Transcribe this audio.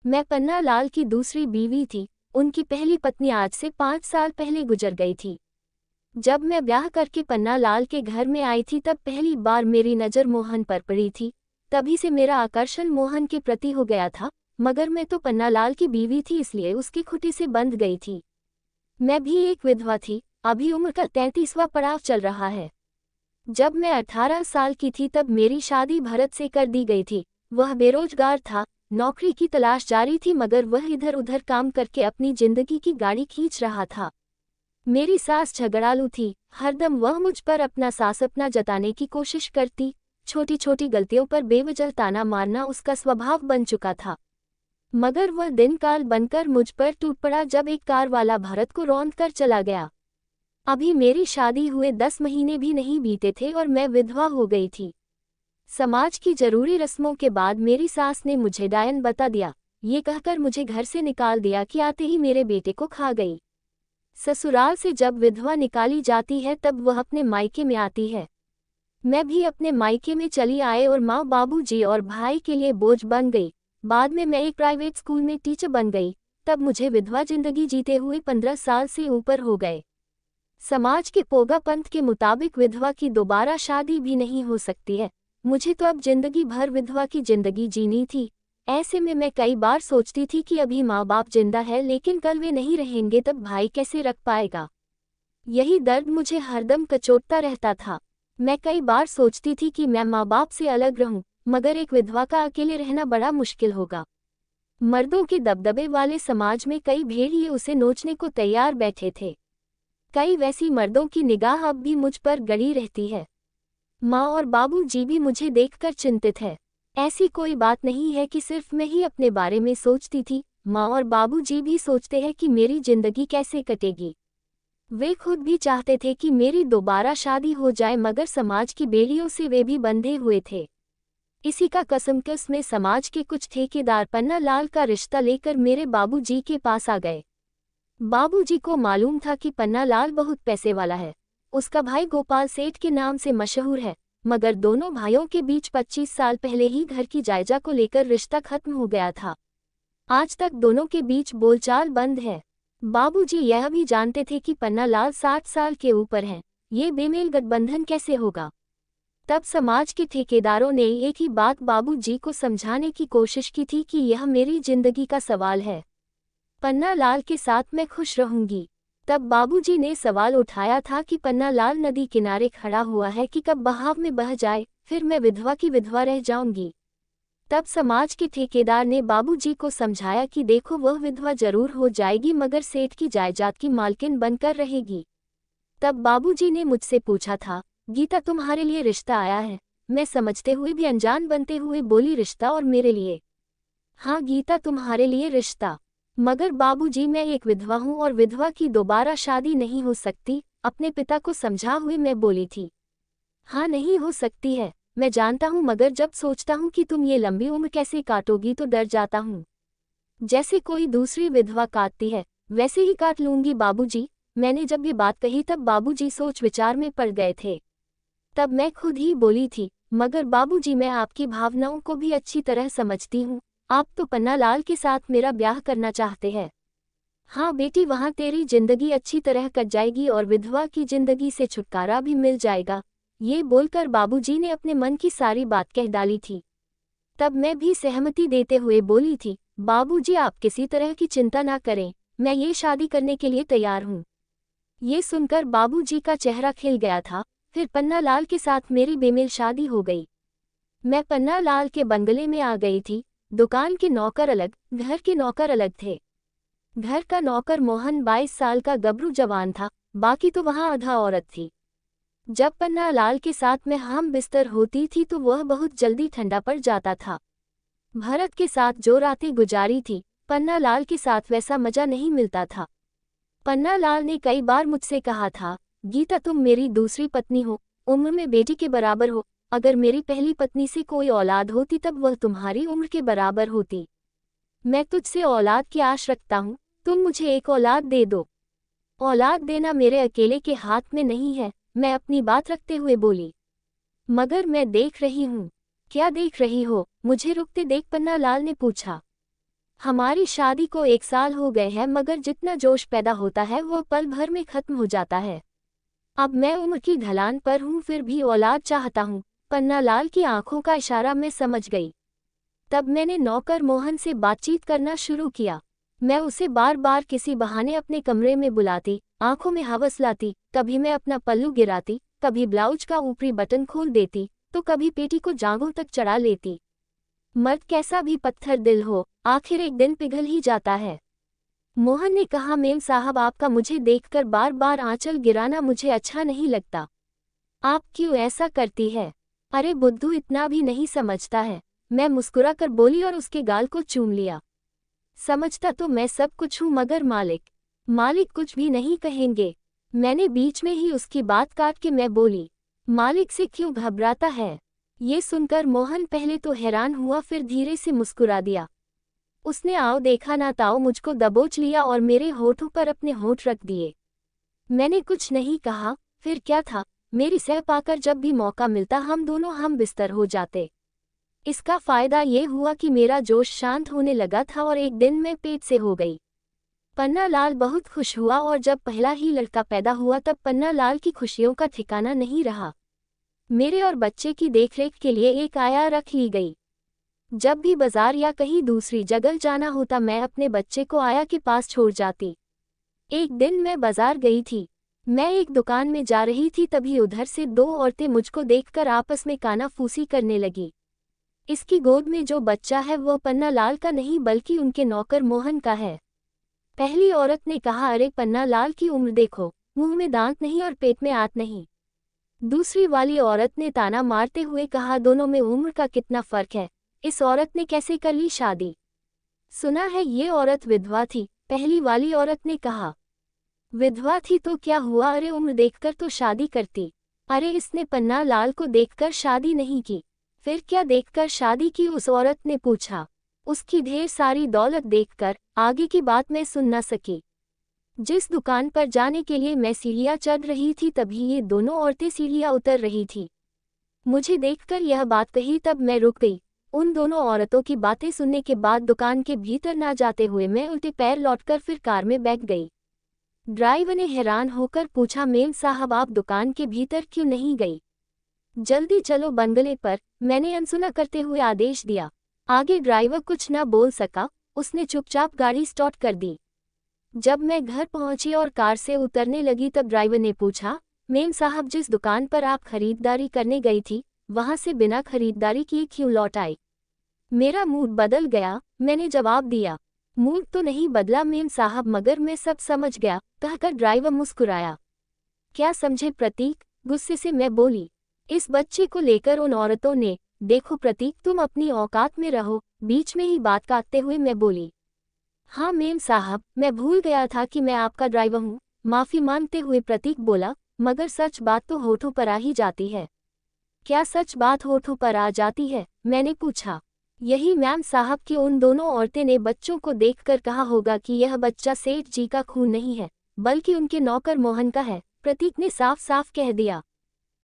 मैं पन्ना लाल की दूसरी बीवी थी। उनकी पहली पत्नी आज से 5 साल पहले गुजर गई थी। जब मैं ब्याह करके पन्ना लाल के घर में आई थी तब पहली बार मेरी नज़र मोहन पर पड़ी थी। तभी से मेरा आकर्षण मोहन के प्रति हो गया था, मगर मैं तो पन्ना लाल की बीवी थी इसलिए उसकी खुटी से बंध गई थी। मैं भी एक विधवा थी। अभी उम्र का 33वां पड़ाव चल रहा है। जब मैं 18 साल की थी तब मेरी शादी भरत से कर दी गई थी। वह बेरोजगार था, नौकरी की तलाश जारी थी, मगर वह इधर उधर काम करके अपनी जिंदगी की गाड़ी खींच रहा था। मेरी सास झगड़ालू थी। हरदम वह मुझ पर अपना सासपना जताने की कोशिश करती। छोटी छोटी गलतियों पर बेवजह ताना मारना उसका स्वभाव बन चुका था। मगर वह दिन काल बनकर मुझ पर टूट पड़ा जब एक कार वाला भरत को रौंद कर चला गया। अभी मेरी शादी हुए 10 महीने भी नहीं बीते थे और मैं विधवा हो गई थी। समाज की जरूरी रस्मों के बाद मेरी सास ने मुझे डायन बता दिया। ये कहकर मुझे घर से निकाल दिया कि आते ही मेरे बेटे को खा गई। ससुराल से जब विधवा निकाली जाती है तब वह अपने मायके में आती है। मैं भी अपने मायके में चली आए और माँ, बाबूजी और भाई के लिए बोझ बन गई। बाद में मैं एक प्राइवेट स्कूल में टीचर बन गई। तब मुझे विधवा जिंदगी जीते हुए 15 साल से ऊपर हो गए। समाज के पोगा पंथ के मुताबिक विधवा की दोबारा शादी भी नहीं हो सकती है। मुझे तो अब जिंदगी भर विधवा की जिंदगी जीनी थी। ऐसे में मैं कई बार सोचती थी कि अभी माँ बाप जिंदा है, लेकिन कल वे नहीं रहेंगे तब भाई कैसे रख पाएगा। यही दर्द मुझे हरदम कचोटता रहता था। मैं कई बार सोचती थी कि मैं माँ बाप से अलग रहूं, मगर एक विधवा का अकेले रहना बड़ा मुश्किल होगा। मर्दों के दबदबे वाले समाज में कई भेड़िए उसे नोचने को तैयार बैठे थे। कई वैसी मर्दों की निगाह अब भी मुझ पर गड़ी रहती है। माँ और बाबूजी भी मुझे देखकर चिंतित है। ऐसी कोई बात नहीं है कि सिर्फ मैं ही अपने बारे में सोचती थी। माँ और बाबूजी भी सोचते हैं कि मेरी जिंदगी कैसे कटेगी। वे खुद भी चाहते थे कि मेरी दोबारा शादी हो जाए, मगर समाज की बेड़ियों से वे भी बंधे हुए थे। इसी का कसमकस में समाज के कुछ ठेकेदार पन्ना लाल का रिश्ता लेकर मेरे बाबूजी के पास आ गए। बाबूजी को मालूम था कि पन्ना लाल बहुत पैसे वाला है। उसका भाई गोपाल सेठ के नाम से मशहूर है, मगर दोनों भाइयों के बीच 25 साल पहले ही घर की जायजा को लेकर रिश्ता खत्म हो गया था। आज तक दोनों के बीच बोलचाल बंद है। बाबूजी यह भी जानते थे कि पन्ना लाल 60 साल के ऊपर हैं। ये बेमेल गठबंधन कैसे होगा। तब समाज के ठेकेदारों ने एक ही बात बाबूजी को समझाने की कोशिश की थी कि यह मेरी जिंदगी का सवाल है। पन्ना लाल के साथ मैं खुश रहूंगी। तब बाबूजी ने सवाल उठाया था कि पन्ना लाल नदी किनारे खड़ा हुआ है कि कब बहाव में बह जाए, फिर मैं विधवा की विधवा रह जाऊंगी। तब समाज के ठेकेदार ने बाबूजी को समझाया कि देखो, वह विधवा जरूर हो जाएगी मगर सेठ की जायदाद की मालकिन बनकर रहेगी। तब बाबूजी ने मुझसे पूछा था, गीता तुम्हारे लिए रिश्ता आया है? मैं समझते हुए भी अनजान बनते हुए बोली, रिश्ता और मेरे लिए? हाँ गीता, तुम्हारे लिए रिश्ता। मगर बाबूजी, मैं एक विधवा हूँ और विधवा की दोबारा शादी नहीं हो सकती। अपने पिता को समझा हुए मैं बोली थी। हाँ नहीं हो सकती है, मैं जानता हूँ, मगर जब सोचता हूँ कि तुम ये लंबी उम्र कैसे काटोगी तो डर जाता हूँ। जैसे कोई दूसरी विधवा काटती है वैसे ही काट लूंगी बाबूजी। मैंने जब ये बात कही तब बाबूजी सोच विचार में पड़ गए थे। तब मैं खुद ही बोली थी, मगर बाबूजी, मैं आपकी भावनाओं को भी अच्छी तरह समझती हूँ। आप तो पन्ना लाल के साथ मेरा ब्याह करना चाहते हैं। हाँ बेटी, वहाँ तेरी जिंदगी अच्छी तरह कट जाएगी और विधवा की जिंदगी से छुटकारा भी मिल जाएगा। ये बोलकर बाबूजी ने अपने मन की सारी बात कह डाली थी। तब मैं भी सहमति देते हुए बोली थी, बाबूजी आप किसी तरह की चिंता ना करें, मैं ये शादी करने के लिए तैयार हूँ। ये सुनकर बाबूजी का चेहरा खिल गया था। फिर पन्ना लाल के साथ मेरी बेमेल शादी हो गई। मैं पन्ना लाल के बंगले में आ गई थी। दुकान के नौकर अलग, घर के नौकर अलग थे। घर का नौकर मोहन 22 साल का गबरू जवान था, बाकी तो वहाँ आधा औरत थी। जब पन्ना लाल के साथ मैं हम बिस्तर होती थी तो वह बहुत जल्दी ठंडा पड़ जाता था। भरत के साथ जो रातें गुजारी थी, पन्ना लाल के साथ वैसा मजा नहीं मिलता था। पन्ना लाल ने कई बार मुझसे कहा था, गीता तुम मेरी दूसरी पत्नी हो, उम्र में बेटी के बराबर हो। अगर मेरी पहली पत्नी से कोई औलाद होती तब वह तुम्हारी उम्र के बराबर होती। मैं तुझसे औलाद की आश रखता हूँ, तुम मुझे एक औलाद दे दो। औलाद देना मेरे अकेले के हाथ में नहीं है, मैं अपनी बात रखते हुए बोली। मगर मैं देख रही हूँ। क्या देख रही हो? मुझे रुकते देख पन्ना लाल ने पूछा। हमारी शादी को 1 साल हो गए हैं, मगर जितना जोश पैदा होता है वो पल भर में खत्म हो जाता है। अब मैं उम्र की ढलान पर हूँ, फिर भी औलाद चाहता हूँ। पन्नालाल की आंखों का इशारा मैं समझ गई। तब मैंने नौकर मोहन से बातचीत करना शुरू किया। मैं उसे बार बार किसी बहाने अपने कमरे में बुलाती, आंखों में हवस लाती। कभी मैं अपना पल्लू गिराती, कभी ब्लाउज का ऊपरी बटन खोल देती, तो कभी पेटी को जांघों तक चढ़ा लेती। मर्द कैसा भी पत्थर दिल हो, आखिर एक दिन पिघल ही जाता है। मोहन ने कहा, मेम साहब, आपका मुझे देखकर बार बार आंचल गिराना मुझे अच्छा नहीं लगता। आप क्यों ऐसा करती है? अरे बुद्धू, इतना भी नहीं समझता है। मैं मुस्कुरा कर बोली और उसके गाल को चूम लिया। समझता तो मैं सब कुछ हूँ, मगर मालिक कुछ भी नहीं कहेंगे। मैंने बीच में ही उसकी बात काट के मैं बोली, मालिक से क्यों घबराता है? ये सुनकर मोहन पहले तो हैरान हुआ, फिर धीरे से मुस्कुरा दिया। उसने आओ देखा ना ताओ मुझको दबोच लिया और मेरे होठों पर अपने होठ रख दिए। मैंने कुछ नहीं कहा। फिर क्या था, मेरी सह पाकर जब भी मौका मिलता हम दोनों हम बिस्तर हो जाते। इसका फायदा ये हुआ कि मेरा जोश शांत होने लगा था और एक दिन मैं पेट से हो गई। पन्नालाल बहुत खुश हुआ और जब पहला ही लड़का पैदा हुआ तब पन्नालाल की खुशियों का ठिकाना नहीं रहा। मेरे और बच्चे की देखरेख के लिए एक आया रख ली गई। जब भी बाजार या कहीं दूसरी जगह जाना होता मैं अपने बच्चे को आया के पास छोड़ जाती। एक दिन मैं बाजार गई थी। मैं एक दुकान में जा रही थी, तभी उधर से दो औरतें मुझको देखकर आपस में कानाफूसी करने लगी। इसकी गोद में जो बच्चा है वो पन्नालाल का नहीं बल्कि उनके नौकर मोहन का है। पहली औरत ने कहा, अरे पन्नालाल की उम्र देखो, मुंह में दांत नहीं और पेट में आंत नहीं। दूसरी वाली औरत ने ताना मारते हुए कहा, दोनों में उम्र का कितना फर्क है, इस औरत ने कैसे कर ली शादी? सुना है ये औरत विधवा थी। पहली वाली औरत ने कहा, विधवा थी तो क्या हुआ, अरे उम्र देखकर तो शादी करती। अरे इसने पन्नालाल को देखकर शादी नहीं की, फिर क्या देखकर शादी की? उस औरत ने पूछा। उसकी ढेर सारी दौलत देखकर। आगे की बात मैं सुन न सकी। जिस दुकान पर जाने के लिए मैं सीढ़ियां चढ़ रही थी तभी ये दोनों औरतें सीढ़ियां उतर रही थी। मुझे देखकर यह बात कही तब मैं रुक गई। उन दोनों औरतों की बातें सुनने के बाद दुकान के भीतर ना जाते हुए मैं उल्टे पैर लौटकर फिर कार में बैठ गई। ड्राइवर ने हैरान होकर पूछा, मेम साहब आप दुकान के भीतर क्यों नहीं गई? जल्दी चलो बंगले पर, मैंने अनसुना करते हुए आदेश दिया। आगे ड्राइवर कुछ न बोल सका, उसने चुपचाप गाड़ी स्टार्ट कर दी। जब मैं घर पहुंची और कार से उतरने लगी तब ड्राइवर ने पूछा, मेम साहब जिस दुकान पर आप खरीदारी करने गई थी वहां से बिना खरीदारी किए क्यों लौट आई? मेरा मूड बदल गया। मैंने जवाब दिया, मूड तो नहीं बदला मेम साहब, मगर मैं सब समझ गया, कहकर ड्राइवर मुस्कुराया। क्या समझे प्रतीक? गुस्से से मैं बोली। इस बच्चे को लेकर उन औरतों ने, देखो प्रतीक तुम अपनी औकात में रहो, बीच में ही बात काटते हुए मैं बोली। हाँ मेम साहब, मैं भूल गया था कि मैं आपका ड्राइवर हूँ, माफी मांगते हुए प्रतीक बोला। मगर सच बात तो होठों पर आ ही जाती है। क्या सच बात होठों पर आ जाती है? मैंने पूछा। यही मैम साहब कि उन दोनों औरतें ने बच्चों को देखकर कहा होगा कि यह बच्चा सेठ जी का खून नहीं है बल्कि उनके नौकर मोहन का है, प्रतीक ने साफ साफ कह दिया।